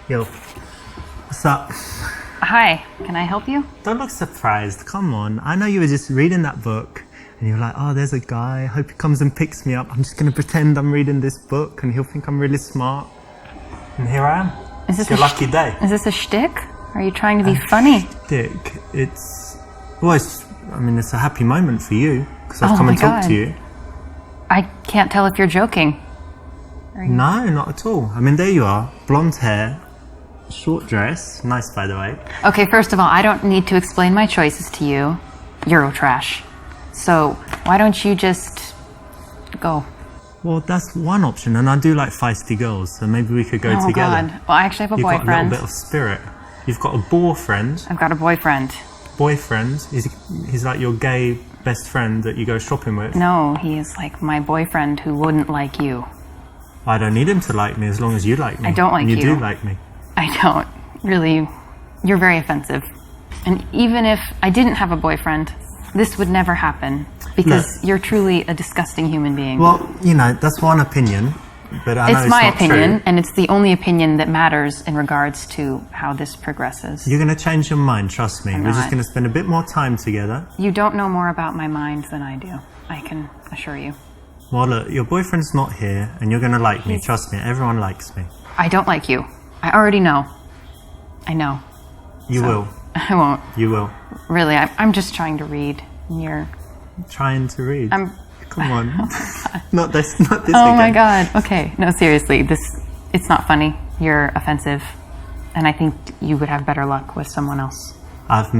Yo, what's up? Hi, can I help you? Don't look surprised. Come on. I know you were just reading that book and you're like, oh, there's a guy. I hope he comes and picks me up. I'm just going to pretend I'm reading this book and he'll think I'm really smart. And here I am. Is this It's your lucky day. Is this a shtick? Are you trying to be funny? Dick, it's a happy moment for you because I've Oh come my and talked God. to you. I can't tell if you're joking. No, not at all. I mean, there you are. Blonde hair, short dress. Nice, by the way. Okay, first of all, I don't need to explain my choices to you. Eurotrash. So, why don't you just go? Well, that's one option, and I do like feisty girls, so maybe we could go Oh together. God. Well, I actually have a You've got a boyfriend. little bit of spirit. You've got a boyfriend. I've got a boyfriend. Boyfriend? He's like your gay best friend that you go shopping with? No, he is like my boyfriend who wouldn't like you. I don't need him to like me as long as you like me. I don't like and you. You do like me. I don't. Really, you're very offensive. And even if I didn't have a boyfriend, this would never happen because you're truly a disgusting human being. Well, you know, that's one opinion, but I know It's my not opinion, true. and it's the only opinion that matters in regards to how this progresses. You're going to change your mind, trust me. I'm We're just not. going to spend a bit more time together. You don't know more about my mind than I do. I can assure you. Well, look, your boyfriend's not here, and you're going to like me. Trust me, everyone likes me. I don't like you. I already know. I know. You will. I won't. You will. Really, I'm just trying to read. And you're... Trying to read. Come on. Not this Oh again. my God. Okay. No, seriously. It's not funny. You're offensive. And I think you would have better luck with someone else. I've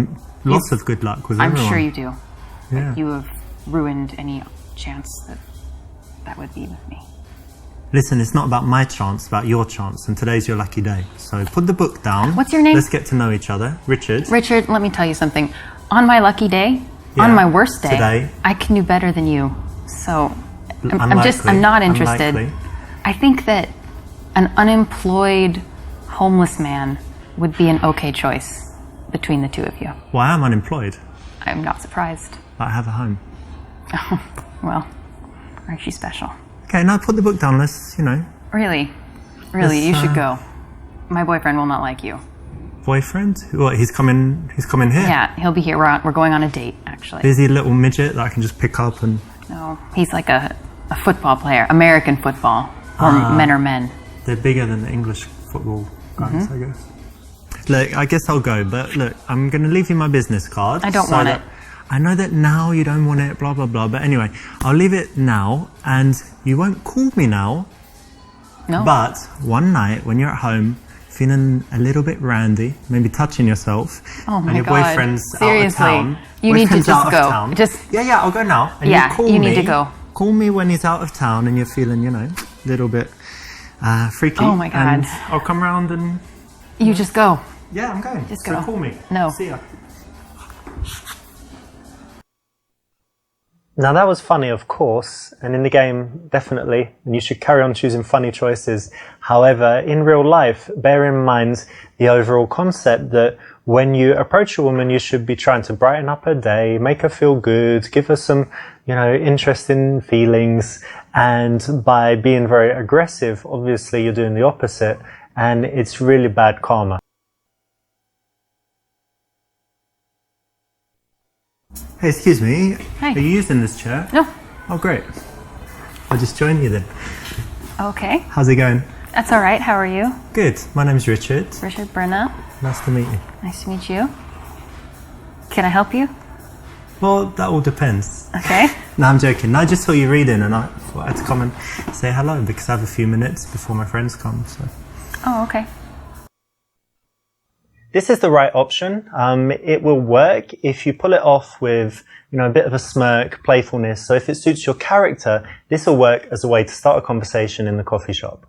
lots of good luck with I'm everyone. sure you do. Yeah. You have ruined any chance that would be with me. Listen, it's not about my chance, it's about your chance, and today's your lucky day. So put the book down. What's your name? Let's get to know each other. Richard. Richard, let me tell you something. On my lucky day, Yeah, on my worst day, today. I can do better than you. So I'm Unlikely. not interested. Unlikely. I think that an unemployed homeless man would be an okay choice between the two of you. Well, I am unemployed. I'm not surprised. But I have a home. Well, aren't you special? Okay, now put the book down. Let's, Really, Let's, you should go. My boyfriend will not like you. boyfriend? What, he's coming here? Yeah, he'll be here. We're going on a date, actually. Is he a little midget that I can just pick up and... No, he's like a football player, American football, where men are men. They're bigger than the English football guys, Mm-hmm. I guess. Look, I guess I'll go, but look, I'm going to leave you my business card. I don't want it. I know that now you don't want it, blah, blah, blah, but anyway, I'll leave it now, and you won't call me now, No? but one night when you're at home, feeling a little bit randy, maybe touching yourself, Oh my and your God. boyfriend's Seriously. out of town. You need to Boyfriend's just out of go. town. Just- Yeah, I'll go now. And Yeah, you call you me. need to go. Call me when he's out of town and you're feeling, a little bit freaky. Oh my God. And I'll come round and... You just go. Yeah, I'm going. Just So go. call me. No. See ya. Now that was funny, of course, and in the game, definitely, and you should carry on choosing funny choices. However, in real life, bear in mind the overall concept that when you approach a woman, you should be trying to brighten up her day, make her feel good, give her some, interesting feelings, and by being very aggressive, obviously you're doing the opposite, and it's really bad karma. Hey, excuse me. Hi. Are you using this chair? No. Oh, great. I'll just join you then. Okay. How's it going? That's all right. How are you? Good. My name's Richard. Richard Brenna. Nice to meet you. Nice to meet you. Can I help you? Well, that all depends. Okay. No, I'm joking. I just saw you reading and I thought I'd come and say hello because I have a few minutes before my friends come. So. Oh, okay. This is the right option. It will work if you pull it off with, a bit of a smirk, playfulness. So if it suits your character, this will work as a way to start a conversation in the coffee shop.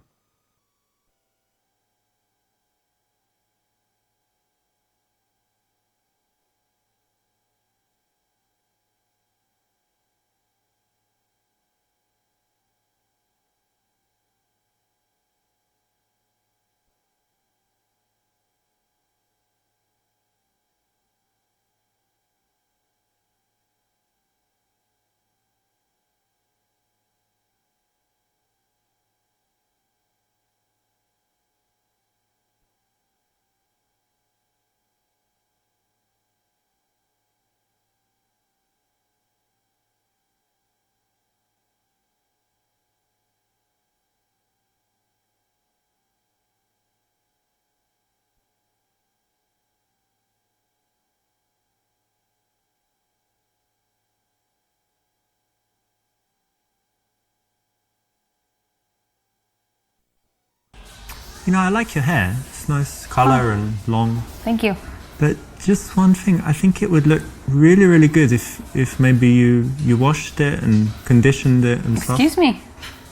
You know, I like your hair. It's nice colour and long. Thank you. But just one thing, I think it would look really, really good if maybe you washed it and conditioned it and stuff. Excuse me.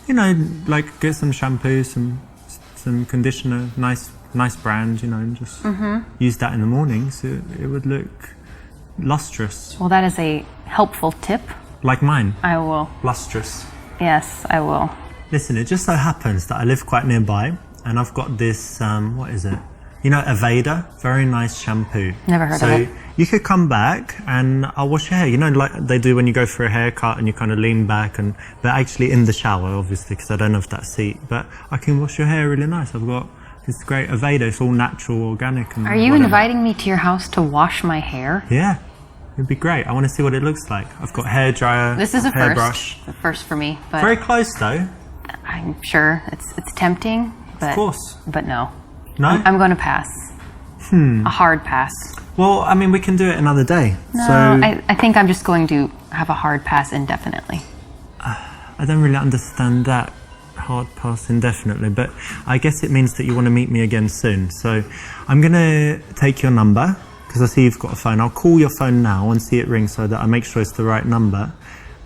You know, like get some shampoo, some conditioner, nice brand, you know, and just use that in the morning so it would look lustrous. Well, that is a helpful tip. Like mine. I will. Lustrous. Yes, I will. Listen, it just so happens that I live quite nearby and I've got this, what is it? You know, Aveda, very nice shampoo. Never heard of it. So you could come back and I'll wash your hair. You know, like they do when you go for a haircut and you kind of lean back but actually in the shower, obviously, because I don't have that seat. But I can wash your hair really nice. I've got this great Aveda. It's all natural, organic. And Are you whatever. inviting me to your house to wash my hair? Yeah, it'd be great. I want to see what it looks like. I've got hair dryer, This is a hairbrush. first. A first for me, but Very close though. I'm sure it's tempting. But, Of course. But no. No? I'm going to pass. A hard pass. Well, I mean, we can do it another day. No, So I think I'm just going to have a hard pass indefinitely. I don't really understand that hard pass indefinitely, but I guess it means that you want to meet me again soon. So I'm going to take your number because I see you've got a phone. I'll call your phone now and see it ring so that I make sure it's the right number,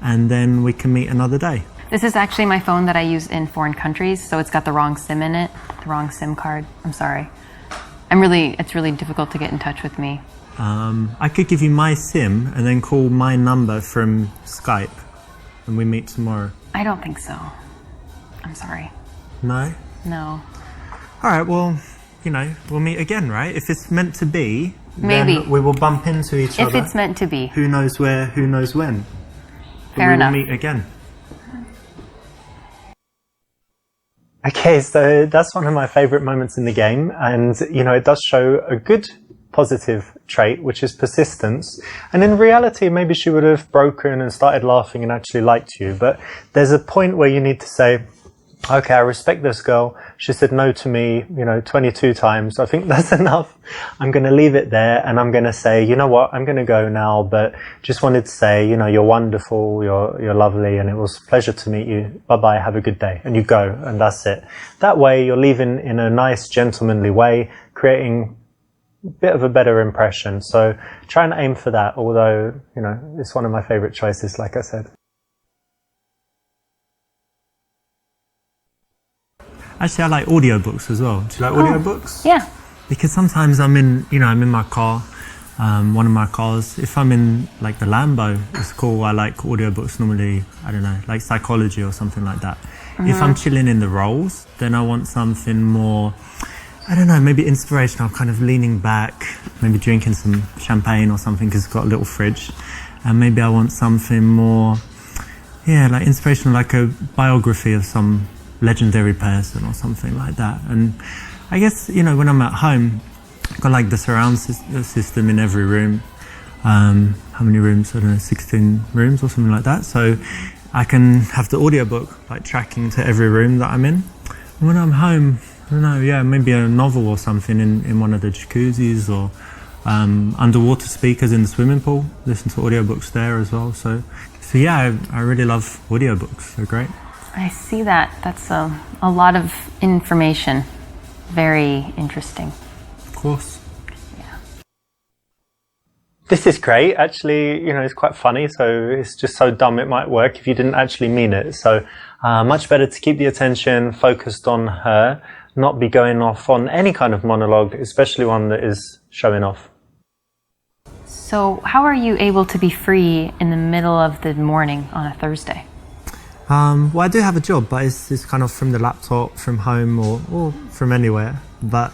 and then we can meet another day. This is actually my phone that I use in foreign countries, so it's got the wrong SIM in it, the wrong SIM card. I'm sorry. It's really difficult to get in touch with me. I could give you my SIM and then call my number from Skype, and we meet tomorrow. I don't think so. I'm sorry. No? No. All right, well, you know, we'll meet again, right? If it's meant to be, Maybe. then we will bump into each other. If it's meant to be. Who knows where, who knows when. But Fair enough. We will meet again. Okay, so that's one of my favourite moments in the game, and you know, it does show a good positive trait, which is persistence. And in reality, maybe she would have broken and started laughing and actually liked you, but there's a point where you need to say, okay, I respect this girl. She said no to me, you know, 22 times. I think that's enough. I'm going to leave it there and I'm going to say, you know what, I'm going to go now, but just wanted to say, you know, you're wonderful, you're lovely, and it was a pleasure to meet you. Bye-bye, have a good day. And you go, and that's it. That way, you're leaving in a nice, gentlemanly way, creating a bit of a better impression. So try and aim for that, although, you know, it's one of my favorite choices, like I said. Actually, I like audiobooks as well. Do you like audiobooks? Yeah. Because sometimes I'm in my car, one of my cars. If I'm in like the Lambo, it's cool. I like audiobooks normally, I don't know, like psychology or something like that. If I'm chilling in the Rolls, then I want something more, I don't know, maybe inspirational, kind of leaning back, maybe drinking some champagne or something because it's got a little fridge. And maybe I want something more, yeah, like inspirational, like a biography of some legendary person or something like that. And I guess, you know, when I'm at home, I've got like the surround system in every room. How many rooms? I don't know, 16 rooms or something like that. So I can have the audiobook like tracking to every room that I'm in. And when I'm home, I don't know, yeah, maybe a novel or something in one of the jacuzzis, or underwater speakers in the swimming pool. Listen to audiobooks there as well. So yeah, I really love audiobooks. They're great. I see that. That's a lot of information. Very interesting. Of course. Yeah. This is great. Actually, you know, it's quite funny. So it's just so dumb it might work if you didn't actually mean it. So much better to keep the attention focused on her, not be going off on any kind of monologue, especially one that is showing off. So how are you able to be free in the middle of the morning on a Thursday? Well, I do have a job, but it's kind of from the laptop, from home, or from anywhere. But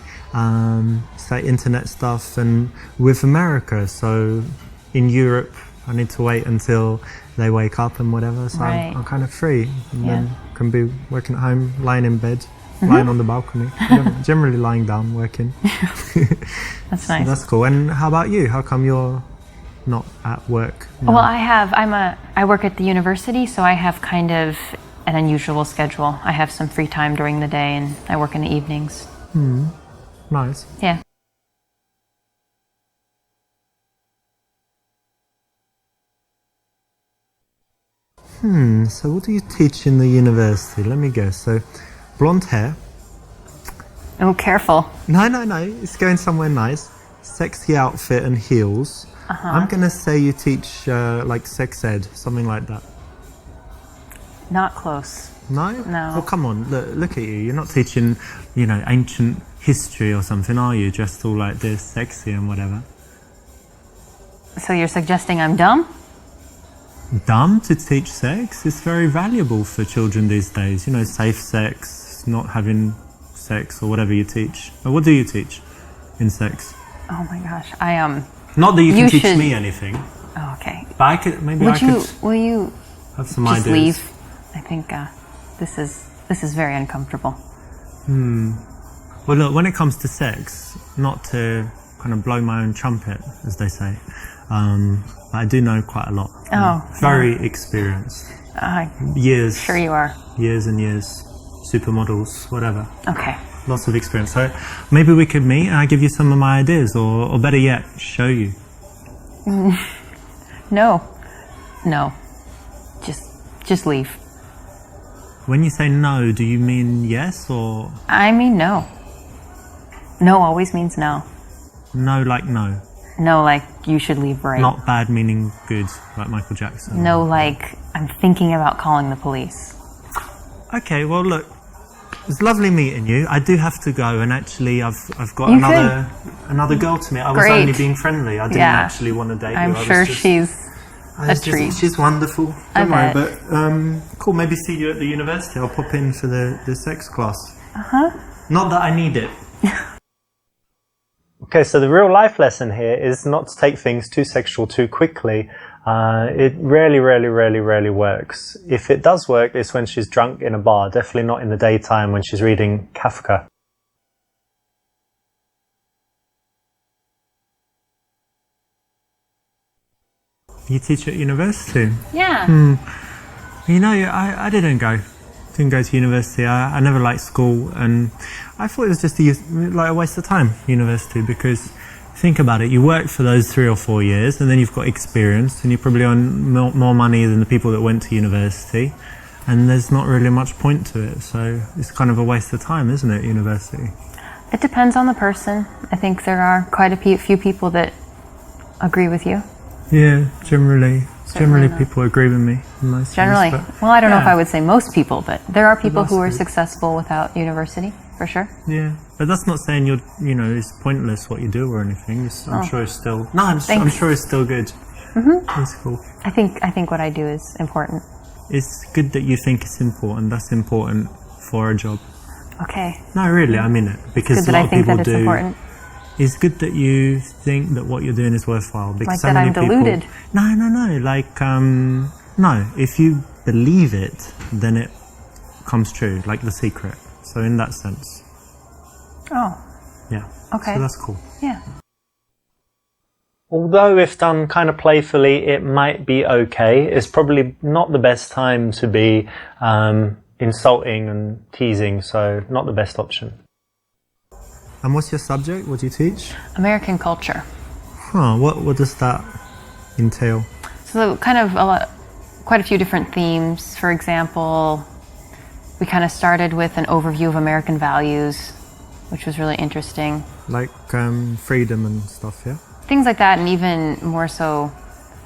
it's like internet stuff, and with America, so in Europe, I need to wait until they wake up and whatever. So Right. I'm kind of free, and Yeah. then can be working at home, lying in bed, lying on the balcony, generally lying down, working. That's So nice. that's cool. And how about you? How come you're not at work? Well, I work at the university, so I have kind of an unusual schedule. I have some free time during the day, and I work in the evenings. Nice. Yeah. So what do you teach in the university? Let me guess. So blonde hair, Oh, careful. No, it's going somewhere nice. Sexy outfit and heels. I'm going to say you teach like sex ed, something like that. Not close. No? No. Well, come on, look at you. You're not teaching, ancient history or something, are you? Dressed all like this, sexy and whatever. So you're suggesting I'm dumb? Dumb to teach sex? It's very valuable for children these days. Safe sex, not having sex or whatever you teach. Or what do you teach in sex? Oh my gosh, Not that you can teach should... me anything. Oh, okay. But I could, Will you have some just ideas. leave? I think this is very uncomfortable. Well, look, when it comes to sex, not to kind of blow my own trumpet, as they say, but I do know quite a lot. Oh. Very experienced. Years. Sure you are. Years and years. Supermodels, whatever. Okay. Lots of experience. So maybe we could meet and I give you some of my ideas, or better yet, show you. No. Just leave. When you say no, do you mean yes or I mean no. No always means no. no like no? No, like you should leave right. Not bad meaning good, like Michael Jackson. No, like I'm thinking about calling the police. Okay, well look, it's lovely meeting you. I do have to go, and actually I've got You another girl to meet. I was Great. only being friendly. I didn't actually want to date I'm you. I sure was just, she's a treat. She's wonderful. I Don't worry, bet. but cool. Maybe see you at the university. I'll pop in for the sex class. Not that I need it. Okay, so the real life lesson here is not to take things too sexual too quickly. It rarely works. If it does work, it's when she's drunk in a bar, definitely not in the daytime when she's reading Kafka. You teach at university? Yeah. I didn't go to university. I never liked school, and I thought it was just a waste of time, university, because think about it, you work for those 3 or 4 years and then you've got experience and you probably earn more money than the people that went to university, and there's not really much point to it, so it's kind of a waste of time, isn't it, university? It depends on the person. I think there are quite a few people that agree with you. Yeah, generally not. people agree with me in most Generally. things, but Well, I don't know if yeah. I would say most people, but there are people who are most people. successful without university, for sure. Yeah, but that's not saying it's pointless what you do or anything. I'm sure it's still... No, I'm Thanks. sure it's still good. It's cool. I think what I do is important. It's good that you think it's important. That's important for a job. Okay. No, really, I mean it. Because Good a that lot I of think people that it's do. important. It's good that you think that what you're doing is worthwhile. Because Like so that many I'm deluded. People, no. Like, no. If you believe it, then it comes true. Like The Secret. So in that sense, Oh, yeah. okay. So that's cool. Yeah. Although if done kind of playfully, it might be okay. It's probably not the best time to be insulting and teasing, so not the best option. And what's your subject? What do you teach? American culture. Huh, what does that entail? So kind of quite a few different themes. For example, we kind of started with an overview of American values, which was really interesting. Like freedom and stuff, yeah? Things like that, and even more so,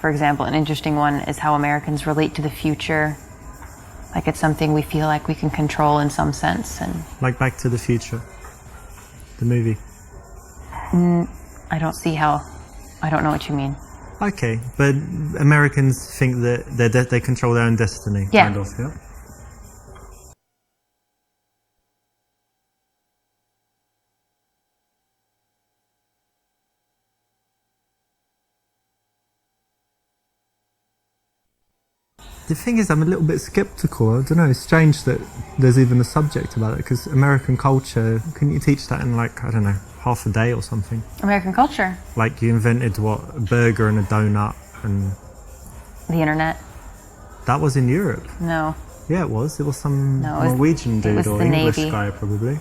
for example, an interesting one is how Americans relate to the future. Like it's something we feel like we can control in some sense. And Like Back to the Future, the movie. I don't know what you mean. Okay, but Americans think that they control their own destiny, Yeah. kind of, yeah? The thing is, I'm a little bit skeptical. I don't know, it's strange that there's even a subject about it, because American culture, couldn't you teach that in like, I don't know, half a day or something? American culture. Like you invented, what, a burger and a donut, and The internet. that was in Europe. No. Yeah, it was. It was some No, it was- Norwegian it dude was or the English Navy. guy, probably.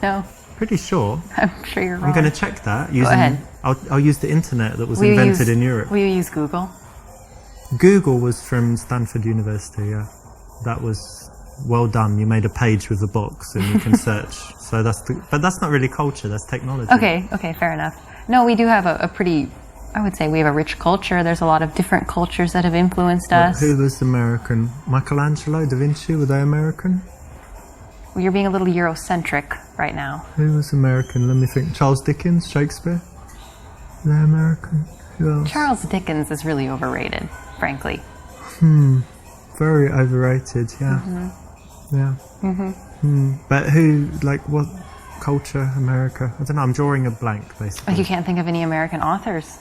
No. Pretty sure. I'm sure you're wrong. I'm going to check that. Using, ahead. I'll use the internet that was Will you invented use- in Europe. Will you use Google? Google was from Stanford University, yeah. That was well done, you made a page with a box and you can search. So but that's not really culture, that's technology. Okay, fair enough. No, we do have a pretty, I would say we have a rich culture. There's a lot of different cultures that have influenced us. Who was American? Michelangelo, Da Vinci, were they American? Well, you're being a little Eurocentric right now. Who was American? Let me think. Charles Dickens, Shakespeare? They're American. Who else? Charles Dickens is really overrated, frankly. Very overrated, yeah. Yeah. But who, like, what culture, America? I don't know, I'm drawing a blank, basically. Like you can't think of any American authors?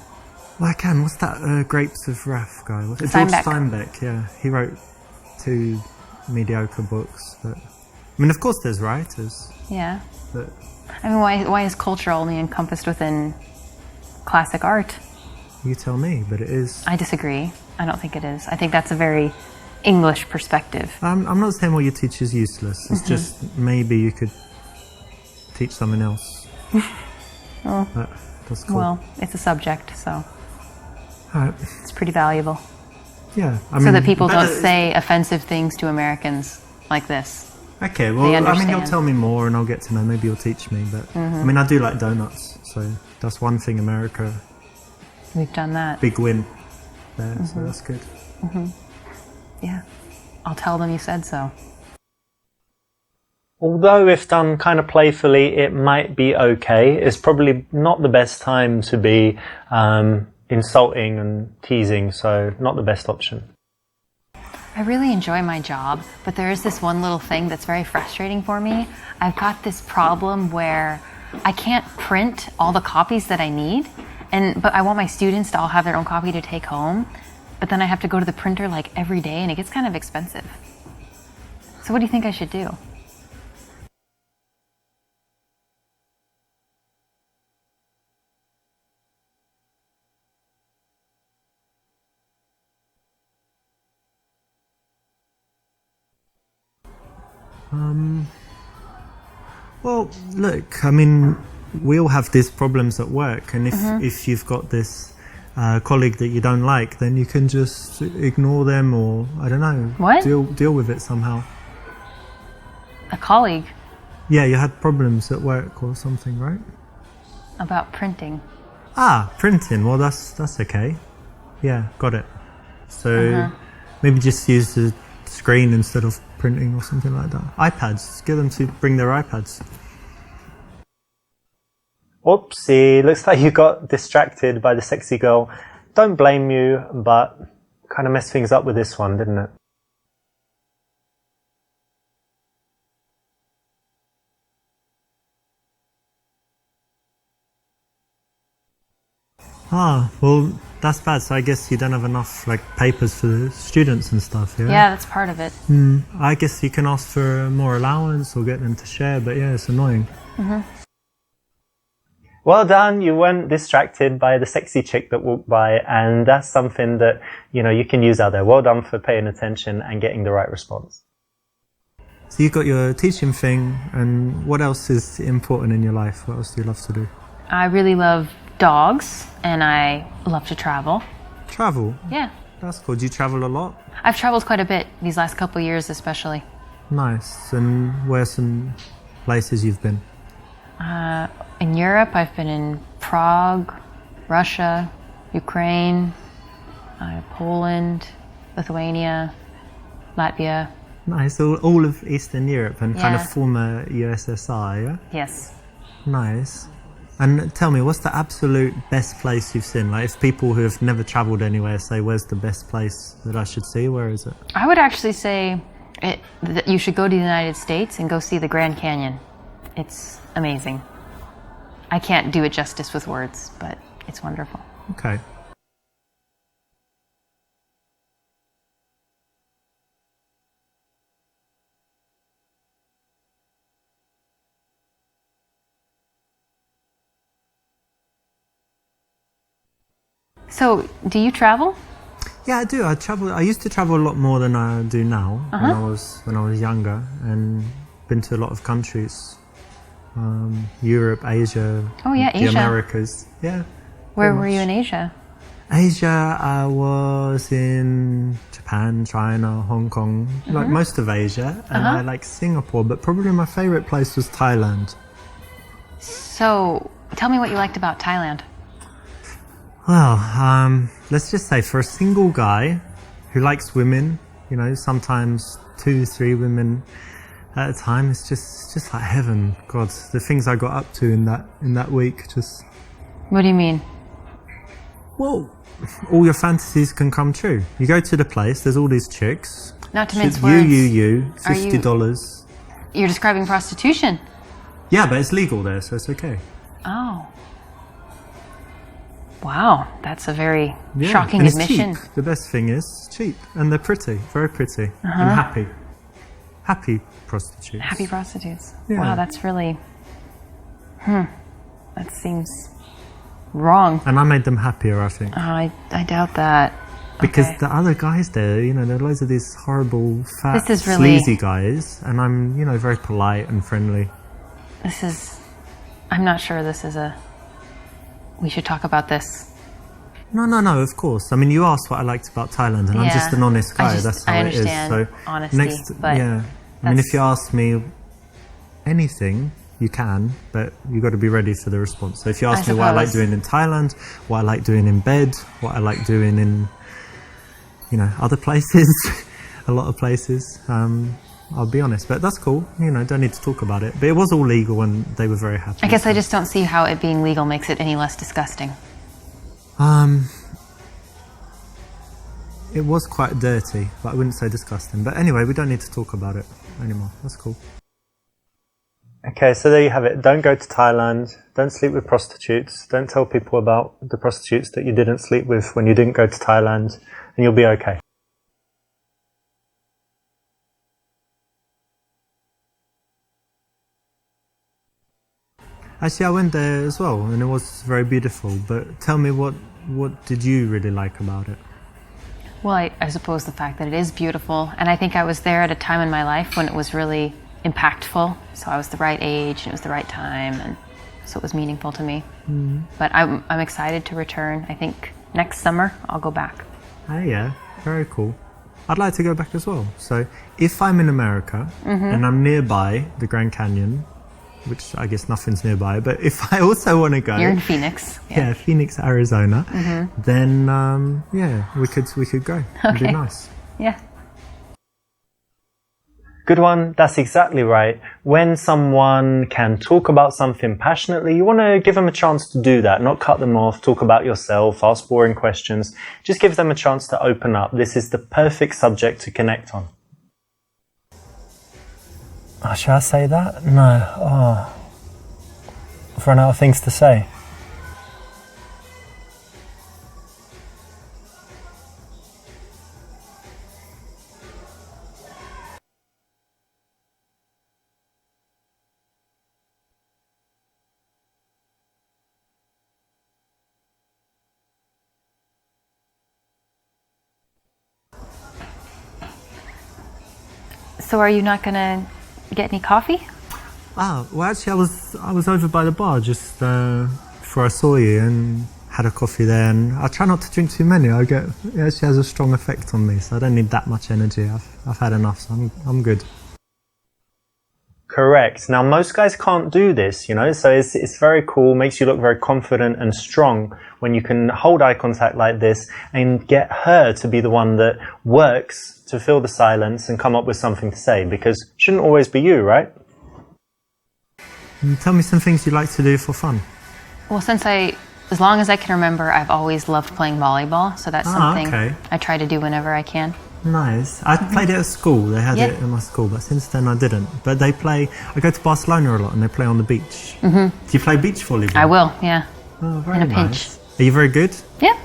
Well, I can. What's that Grapes of Wrath guy? What's it? Steinbeck. George Steinbeck, yeah. He wrote 2 mediocre books, but... I mean, of course there's writers. Yeah. But I mean, why is culture only encompassed within classic art? you tell me, but it is... I disagree. I don't think it is. I think that's a very English perspective. I'm not saying what you teach is useless. It's just maybe you could teach something else. That's cool. Well, it's a subject, so Alright. it's pretty valuable. Yeah. I So mean, that people don't better- say offensive things to Americans like this. Okay, well, They I mean, understand. you'll tell me more and I'll get to know. Maybe you'll teach me, but I mean, I do like donuts, so that's one thing America, We've done that. big win there, so that's good. Yeah. I'll tell them you said so. Although if done kind of playfully, it might be okay. It's probably not the best time to be insulting and teasing, so not the best option. I really enjoy my job, but there is this one little thing that's very frustrating for me. I've got this problem where I can't print all the copies that I need, but I want my students to all have their own copy to take home, but then I have to go to the printer like every day and it gets kind of expensive. So what do you think I should do? Well, look, I mean, we all have these problems at work, and if you've got this colleague that you don't like, then you can just ignore them, or I don't know, What? deal with it somehow. A colleague Yeah, you had problems at work or something, right? about printing. Ah, printing. Well, that's okay. Yeah, got it. So maybe just use the screen instead of printing or something like that. iPads. Get them to bring their iPads. Oopsie, looks like you got distracted by the sexy girl. Don't blame you, but kind of messed things up with this one, didn't it? Ah, well, that's bad. So I guess you don't have enough like papers for the students and stuff, yeah? Yeah, that's part of it. I guess you can ask for more allowance or get them to share, but yeah, it's annoying. Well done, you weren't distracted by the sexy chick that walked by, and that's something that, you can use out there. Well done for paying attention and getting the right response. So you've got your teaching thing, and what else is important in your life? What else do you love to do? I really love dogs and I love to travel. Travel? Yeah. That's cool. Do you travel a lot? I've traveled quite a bit these last couple of years especially. Nice. And where are some places you've been? In Europe, I've been in Prague, Russia, Ukraine, Poland, Lithuania, Latvia. Nice. All of Eastern Europe and kind of Yeah. former USSR, yeah? Yes. Nice. And tell me, what's the absolute best place you've seen? Like, if people who have never travelled anywhere say, where's the best place that I should see, where is it? I would actually say that you should go to the United States and go see the Grand Canyon. It's amazing. I can't do it justice with words, but it's wonderful. Okay. So, do you travel? Yeah, I do. I travel. I used to travel a lot more than I do now. When I was younger, and been to a lot of countries, Europe, Asia. Oh, yeah, the Asia. Americas. Yeah. Where pretty were you much. in Asia? Asia, I was in Japan, China, Hong Kong, like most of Asia, and I like Singapore, but probably my favorite place was Thailand. So, tell me what you liked about Thailand. Well, let's just say for a single guy who likes women, you know, sometimes 2, 3 women at a time, it's just like heaven. God, the things I got up to in that week, just... What do you mean? Well, all your fantasies can come true. You go to the place, there's all these chicks. Not to mince words. You, $50. You're describing prostitution. Yeah, but it's legal there, so it's okay. Oh. Wow, that's a very Yeah, shocking and admission. It's cheap. The best thing is cheap, and they're pretty, very pretty, and happy. Happy prostitutes. Happy prostitutes. Yeah. Wow, that's really... That seems wrong. And I made them happier, I think. I doubt that. Because Okay. the other guys there, you know, there are loads of these horrible, fat, This is really- sleazy guys, and I'm, you know, very polite and friendly. I'm not sure this is a... We should talk about this. No, of course. I mean, you asked what I liked about Thailand, and I'm Yeah. just an honest guy. That's how I it is. understand So honesty, but yeah. I mean, if that's- you ask me anything, you can, but you got to be ready for the response. So if you ask me what I like suppose. doing in Thailand, what I like doing in bed, what I like doing in, you know, other places, a lot of places, I'll be honest. But that's cool. You know, don't need to talk about it. But it was all legal, and they were very happy. I guess I just don't see how it being legal makes it any less disgusting. It was quite dirty, but I wouldn't say disgusting. But anyway, we don't need to talk about it anymore. That's cool. Okay, so there you have it. Don't go to Thailand. Don't sleep with prostitutes. Don't tell people about the prostitutes that you didn't sleep with when you didn't go to Thailand, and you'll be okay. Actually, I went there as well, and it was very beautiful. But tell me, what did you really like about it? Well, I suppose the fact that it is beautiful, and I think I was there at a time in my life when it was really impactful. So I was the right age, and it was the right time, and so it was meaningful to me. But I'm excited to return. I think next summer I'll go back. Oh yeah, very cool. I'd like to go back as well. So if I'm in America and I'm nearby the Grand Canyon, which I guess nothing's nearby, but if I also want to go, You're in Phoenix. yeah, Phoenix, Arizona, then yeah, we could go. It'd be Okay. nice. Yeah. Good one. That's exactly right. When someone can talk about something passionately, you want to give them a chance to do that, not cut them off, talk about yourself, ask boring questions. Just give them a chance to open up. This is the perfect subject to connect on. Oh, should I say that? No. Oh. I've run out of things to say. So are you not gonna get any coffee? Ah, well, actually, I was over by the bar just before I saw you and had a coffee there. And I try not to drink too many. It actually has a strong effect on me, so I don't need that much energy. I've had enough, so I'm good. Correct. Now, most guys can't do this, you know, so it's very cool, makes you look very confident and strong when you can hold eye contact like this and get her to be the one that works to fill the silence and come up with something to say, because it shouldn't always be you, right? Tell me some things you like to do for fun. Well, as long as I can remember, I've always loved playing volleyball, so that's something okay. I try to do whenever I can. Nice. I played it at school. They had Yeah. it in my school, but since then I didn't. But I go to Barcelona a lot and they play on the beach. Do you play beach volleyball? I will, yeah. Oh, very in a nice. pinch. Are you very good? Yeah.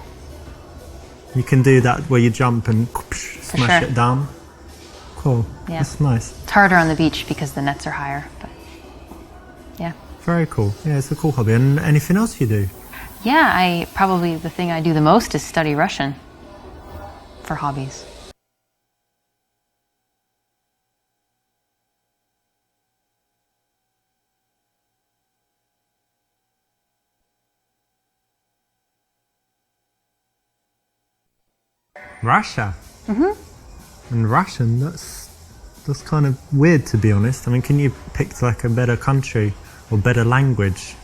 You can do that where you jump and smash sure. it down? Cool. Yeah. That's nice. It's harder on the beach because the nets are higher, but yeah. Very cool. Yeah, it's a cool hobby. And anything else you do? Yeah, probably the thing I do the most is study Russian for hobbies. Russia. And Russian, that's kind of weird, to be honest. I mean, can you pick like a better country or better language?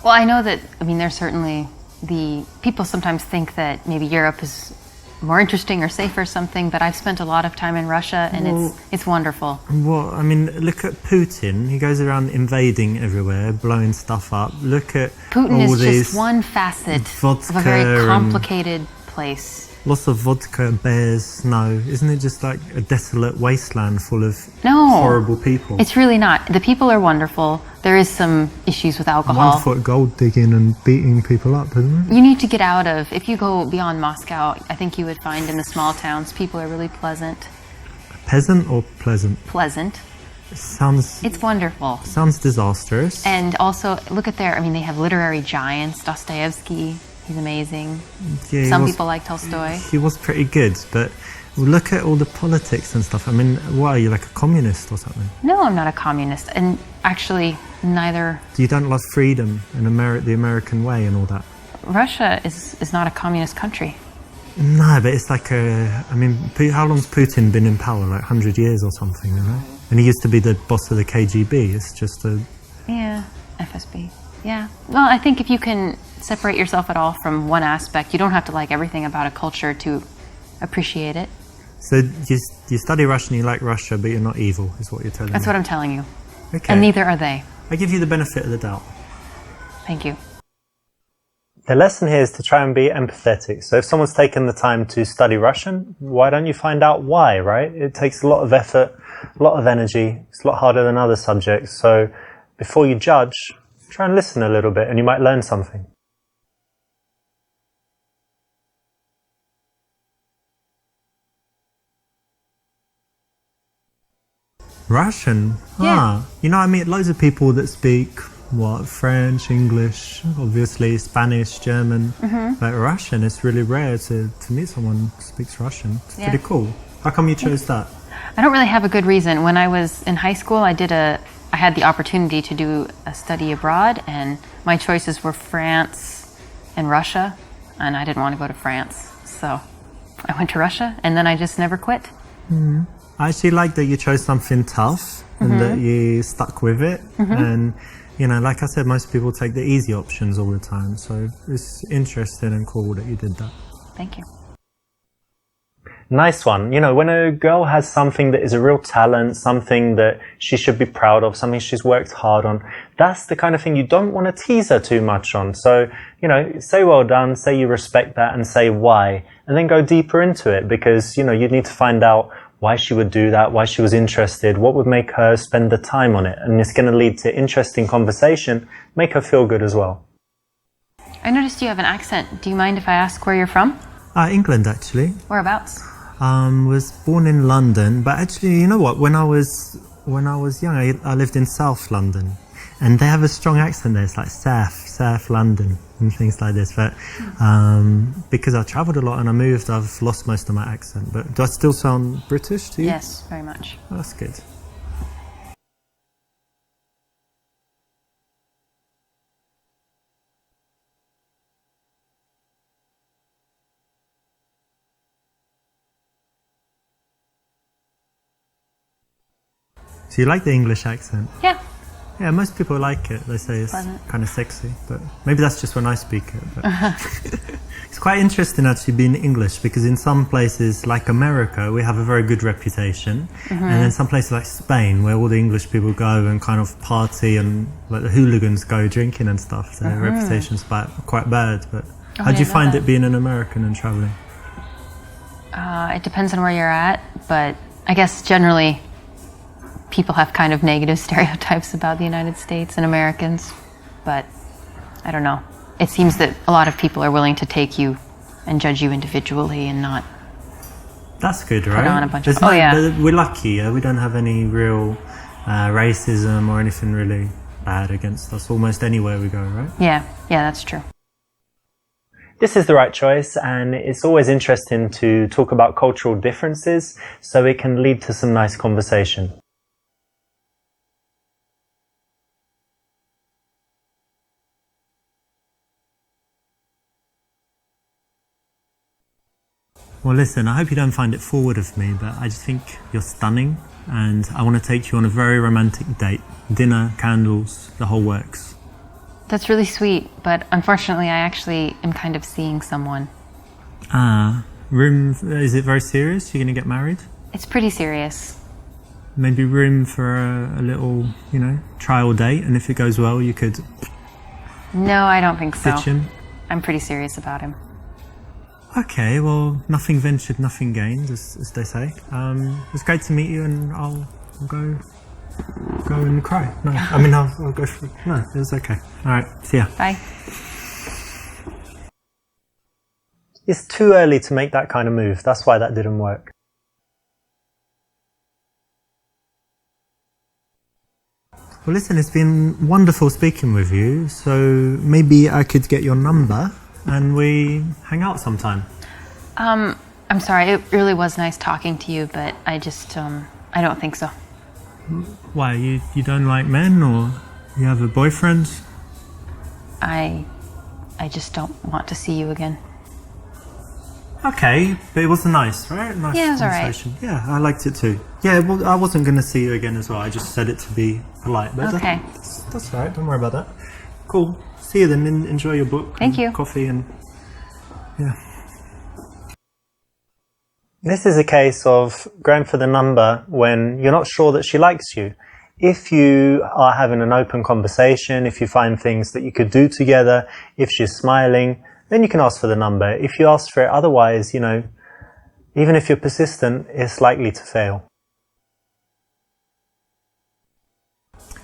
Well, I know that, I mean, there's certainly the people sometimes think that maybe Europe is more interesting or safe or something, but I've spent a lot of time in Russia and it's wonderful. Well, I mean, look at Putin. He goes around invading everywhere, blowing stuff up. Look at Putin all is these just one facet of a vodka very and complicated place. lots of vodka, bears, snow. Isn't it just like a desolate wasteland full of No, horrible people? it's really not. The people are wonderful. There is some issues with alcohol. 1 foot gold digging and beating people up, isn't it? You need to get out of, if you go beyond Moscow, I think you would find in the small towns, people are really pleasant. Peasant or pleasant? Pleasant. Sounds It's wonderful. disastrous. And also, look at their, I mean, they have literary giants. Dostoevsky, he's amazing. Yeah, Some people like Tolstoy. He was pretty good, but look at all the politics and stuff. I mean, what are you, like a communist or something? No, I'm not a communist. And actually, neither. You don't love freedom and the American way and all that? Russia is not a communist country. No, but it's like I mean, how long's Putin been in power? Like 100 years or something, you know? And he used to be the boss of the KGB. It's just a... Yeah, FSB. Yeah. Well, I think if you can separate yourself at all from one aspect, you don't have to like everything about a culture to appreciate it. So you study Russian, you like Russia, but you're not evil, is what you're telling me. That's what I'm telling you. Okay. And neither are they. I give you the benefit of the doubt. Thank you. The lesson here is to try and be empathetic. So if someone's taken the time to study Russian, why don't you find out why, right? It takes a lot of effort, a lot of energy. It's a lot harder than other subjects. So before you judge, try and listen a little bit and you might learn something. Russian? Yeah. Ah, you know, I meet loads of people that speak, French, English, obviously Spanish, German. But Russian, it's really rare to meet someone who speaks Russian. It's pretty cool. How come you chose that? I don't really have a good reason. When I was in high school, I had the opportunity to do a study abroad, and my choices were France and Russia, and I didn't want to go to France. So I went to Russia, and then I just never quit. I actually like that you chose something tough and that you stuck with it. And, you know, like I said, most people take the easy options all the time. So it's interesting and cool that you did that. Thank you. Nice one. You know, when a girl has something that is a real talent, something that she should be proud of, something she's worked hard on, that's the kind of thing you don't want to tease her too much on. So, you know, say well done, say you respect that, and say why, and then go deeper into it, because, you know, you need to find out why she would do that, why she was interested, what would make her spend the time on it. And it's going to lead to interesting conversation, make her feel good as well. I noticed you have an accent. Do you mind if I ask where you're from? England, actually. Whereabouts? Was born in London, but actually, you know what? When I was young, I lived in South London, and they have a strong accent there. It's like South London and things like this. But because I travelled a lot and I moved, I've lost most of my accent. But do I still sound British to you? Yes, very much. Oh, that's good. So you like the English accent? Yeah. Yeah, most people like it. They say it's Pleasant. kind of sexy, but maybe that's just when I speak it. But it's quite interesting actually being English, because in some places like America, we have a very good reputation. And then some places like Spain, where all the English people go and kind of party and like the hooligans go drinking and stuff, so their reputation's quite bad. But how do you find it being an American and traveling? It depends on where you're at, but I guess generally people have kind of negative stereotypes about the United States and Americans, but I don't know. It seems that a lot of people are willing to take you and judge you individually and not. That's good, right? on a bunch of- We're lucky, yeah? We don't have any real racism or anything really bad against us almost anywhere we go, right? Yeah, that's true. This is the right choice, and it's always interesting to talk about cultural differences so it can lead to some nice conversation. Well, listen, I hope you don't find it forward of me, but I just think you're stunning, and I want to take you on a very romantic date. Dinner, candles, the whole works. That's really sweet, but unfortunately I actually am kind of seeing someone. Is it very serious? You're going to get married? It's pretty serious. Maybe room for a little, trial date, and if it goes well, you could No, I don't think so. ditch him. I'm pretty serious about him. Okay, well, nothing ventured, nothing gained, as they say. It's great to meet you, and I'll go and cry. No, I mean, I'll go for... No, it was okay. All right, see ya. Bye. It's too early to make that kind of move. That's why that didn't work. Well, listen, it's been wonderful speaking with you, so maybe I could get your number and we hang out sometime. I'm sorry, it really was nice talking to you, but I just, I don't think so. Why, you don't like men, or you have a boyfriend? I just don't want to see you again. Okay, but it was nice, right? Nice Yeah, it was conversation. All right. Yeah, I liked it too. Yeah, well, I wasn't going to see you again as well. I just said it to be polite. But Okay. That's all right. Don't worry about that. Cool. See you then. Enjoy your book. Thank you. Coffee and... Yeah. This is a case of going for the number when you're not sure that she likes you. If you are having an open conversation, if you find things that you could do together, if she's smiling, then you can ask for the number. If you ask for it otherwise, even if you're persistent, it's likely to fail.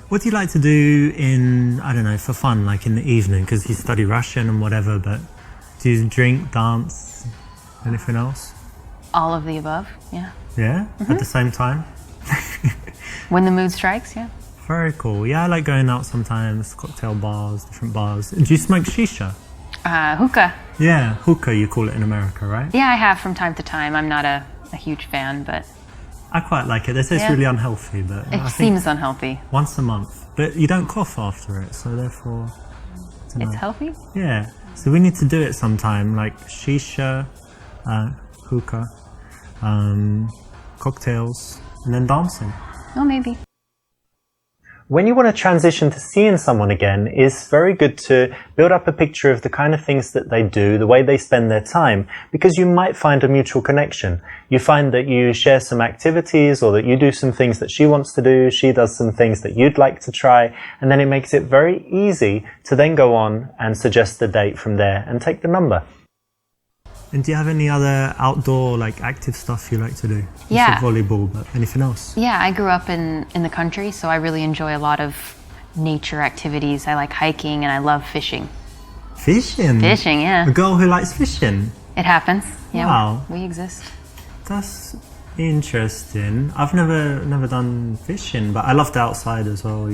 What do you like to do for fun, like in the evening? Because you study Russian and whatever, but do you drink, dance, anything else? All of the above, yeah. Yeah? At the same time? When the mood strikes, yeah. Very cool. Yeah, I like going out sometimes, cocktail bars, different bars. Do you smoke shisha? Hookah. Yeah, hookah you call it in America, right? Yeah, I have from time to time. I'm not a huge fan, but... I quite like it. They say it's really unhealthy, but It seems unhealthy. Once a month. But you don't cough after it, so therefore... It's healthy? Yeah. So we need to do it sometime, like shisha, hookah, cocktails, and then dancing. Oh, maybe. When you want to transition to seeing someone again, it's very good to build up a picture of the kind of things that they do, the way they spend their time, because you might find a mutual connection. You find that you share some activities, or that you do some things that she wants to do, she does some things that you'd like to try, and then it makes it very easy to then go on and suggest the date from there and take the number. And do you have any other outdoor, active stuff you like to do? Yeah. You said volleyball, but anything else? Yeah, I grew up in the country, so I really enjoy a lot of nature activities. I like hiking and I love fishing. Fishing? Fishing, yeah. A girl who likes fishing? It happens. Yeah, wow. we exist. That's interesting. I've never done fishing, but I love the outside as well,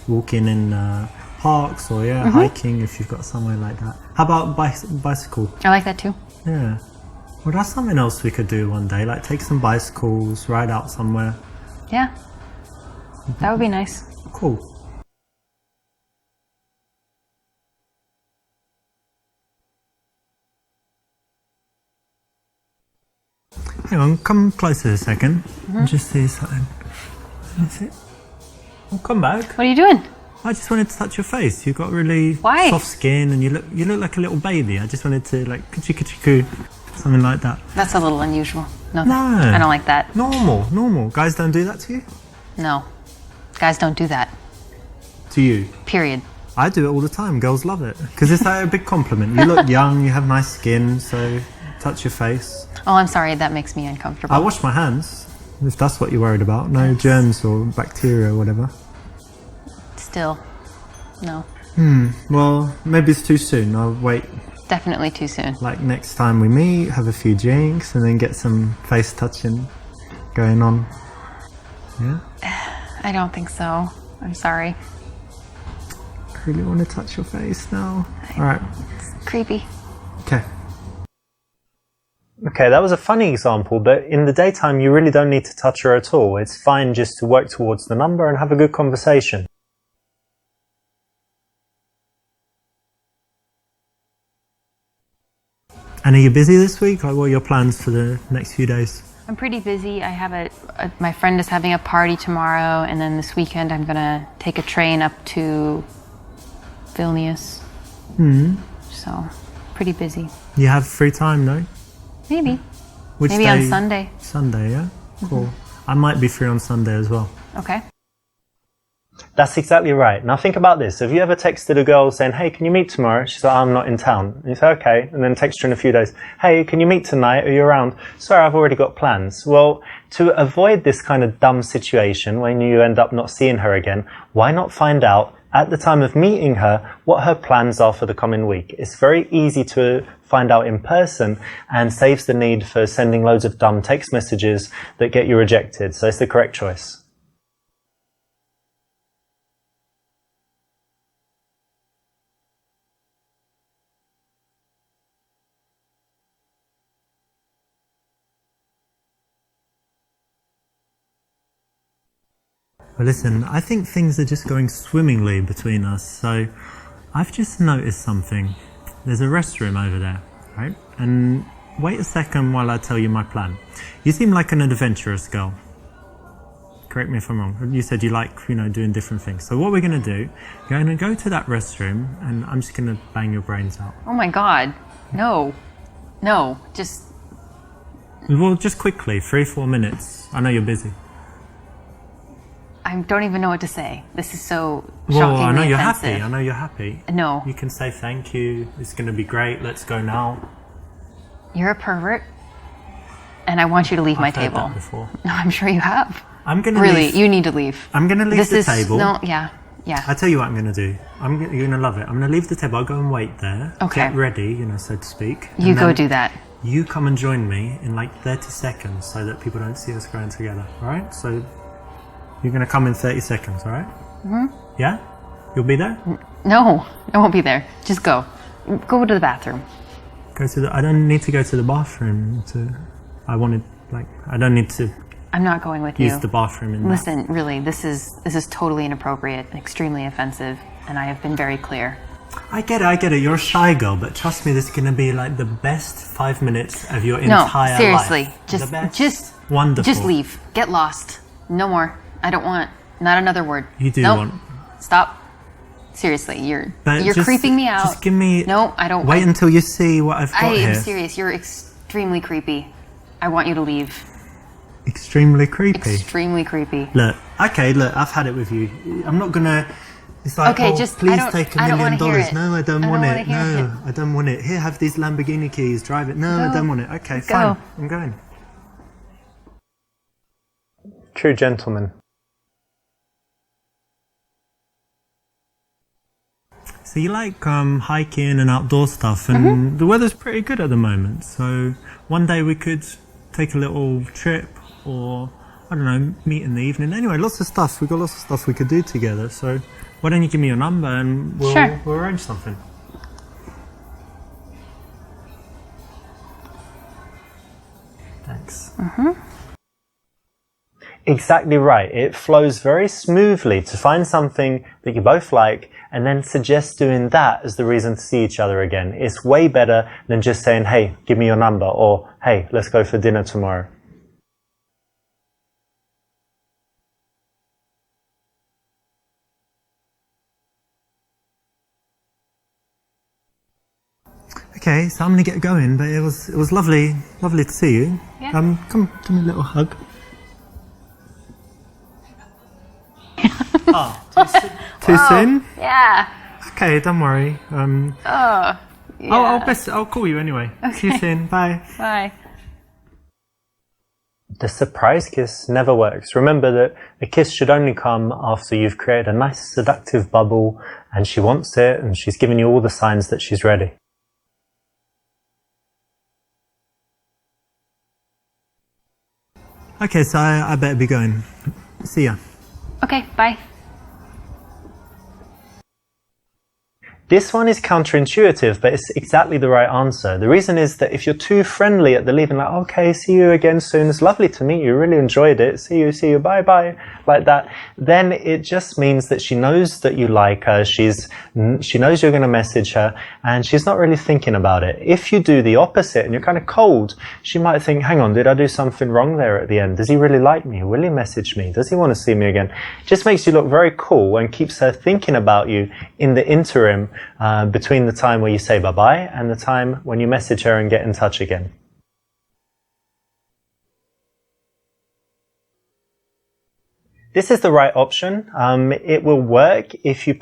walking in parks or hiking if you've got somewhere like that. How about bicycle? I like that too. Yeah. Well, that's something else we could do one day, take some bicycles, ride out somewhere. Yeah. That would be nice. Cool. Hang on, come closer a second. Just see something. That's it. Well, come back. What are you doing? I just wanted to touch your face. You've got really Why? soft skin and you look like a little baby. I just wanted to coo, something like that. That's a little unusual. No, No. I don't like that. Normal. Guys don't do that to you? No. Guys don't do that. To you? Period. I do it all the time. Girls love it. Because it's a big compliment. You look young, you have nice skin, so touch your face. Oh, I'm sorry. That makes me uncomfortable. I wash my hands, if that's what you're worried about. No germs or bacteria or whatever. Still, no. Well, maybe it's too soon. I'll wait. Definitely too soon. Next time we meet, have a few drinks, and then get some face touching going on. Yeah? I don't think so. I'm sorry. I really want to touch your face now. Alright. It's creepy. Okay. Okay, that was a funny example, but in the daytime you really don't need to touch her at all. It's fine just to work towards the number and have a good conversation. And are you busy this week? Like, what are your plans for the next few days? I'm pretty busy. I have my friend is having a party tomorrow, and then this weekend I'm gonna take a train up to Vilnius. So, pretty busy. You have free time, no? Maybe. Which Maybe day? on Sunday. Sunday, yeah? Cool. I might be free on Sunday as well. Okay. That's exactly right. Now think about this. Have you ever texted a girl saying, hey, can you meet tomorrow? She's like, I'm not in town. And you say, okay. And then text her in a few days. Hey, can you meet tonight? Are you around? Sorry, I've already got plans. Well, to avoid this kind of dumb situation when you end up not seeing her again, why not find out at the time of meeting her what her plans are for the coming week? It's very easy to find out in person and saves the need for sending loads of dumb text messages that get you rejected. So it's the correct choice. Well, listen, I think things are just going swimmingly between us, so I've just noticed something. There's a restroom over there, right? And wait a second while I tell you my plan. You seem like an adventurous girl. Correct me if I'm wrong. You said you like, doing different things. So what we're going to do, you're going to go to that restroom, and I'm just going to bang your brains out. Oh my God. No. No. Just... Well, just quickly, 3-4 minutes. I know you're busy. I don't even know what to say. This is so Well, shockingly I know you're offensive. happy. I know you're happy. No. You can say thank you. It's going to be great. Let's go now. You're a pervert, and I want you to leave my I've heard table. that before. No, I'm sure you have. I'm going to Really, leave. you need to leave. I'm going to leave the table. No, yeah. I tell you what I'm going to do. You're going to love it. I'm going to leave the table. I'll go and wait there. Okay. Get ready, so to speak. You and go then do that. You come and join me in like 30 seconds so that people don't see us going together. All right? So you're going to come in 30 seconds, all right? Mm-hmm. Yeah? You'll be there? No, I won't be there. Just go. Go to the bathroom. I don't need to go to the bathroom I don't need to I'm not going with you. use the bathroom in Listen, really, this is totally inappropriate and extremely offensive, and I have been very clear. I get it. You're a shy girl, but trust me, this is going to be like the best 5 minutes of your entire seriously, life. just wonderful. Just leave. Get lost. No more. I don't want. Not another word. You do nope. want. Stop. Seriously, you're just, creeping me out. Just give me. No, I don't. Wait until you see what I've got here. I am serious. You're extremely creepy. I want you to leave. Extremely creepy. Extremely creepy. Look, I've had it with you. I'm not gonna. It's like, okay, please take $1 million. No, I don't want it. No, I don't want it. Here, have these Lamborghini keys. Drive it. No, I don't want it. Okay, fine. I'm going. True gentleman. So you like hiking and outdoor stuff, and the weather's pretty good at the moment. So one day we could take a little trip, or I don't know, meet in the evening. Anyway, lots of stuff. We've got lots of stuff we could do together. So why don't you give me your number and we'll arrange something. Thanks. Exactly right. It flows very smoothly to find something that you both like and then suggest doing that as the reason to see each other again. It's way better than just saying, hey, give me your number, or hey, let's go for dinner tomorrow. Okay, so I'm gonna get going, but it was lovely to see you. Yeah. Come, give me a little hug. Too soon? Yeah. Okay, don't worry. Yeah. I'll call you anyway. Okay. See you soon. Bye. Bye. The surprise kiss never works. Remember that a kiss should only come after you've created a nice seductive bubble and she wants it and she's given you all the signs that she's ready. Okay, so I better be going. See ya. Okay, bye. This one is counterintuitive, but it's exactly the right answer. The reason is that if you're too friendly at the leaving, like, okay, see you again soon, it's lovely to meet you, really enjoyed it, see you, bye bye, like that, then it just means that she knows that you like her, she knows you're going to message her, and she's not really thinking about it. If you do the opposite and you're kind of cold, she might think, hang on, did I do something wrong there at the end? Does he really like me? Will he message me? Does he want to see me again? It just makes you look very cool and keeps her thinking about you in the interim between the time where you say bye-bye and the time when you message her and get in touch again. This is the right option. It will work if you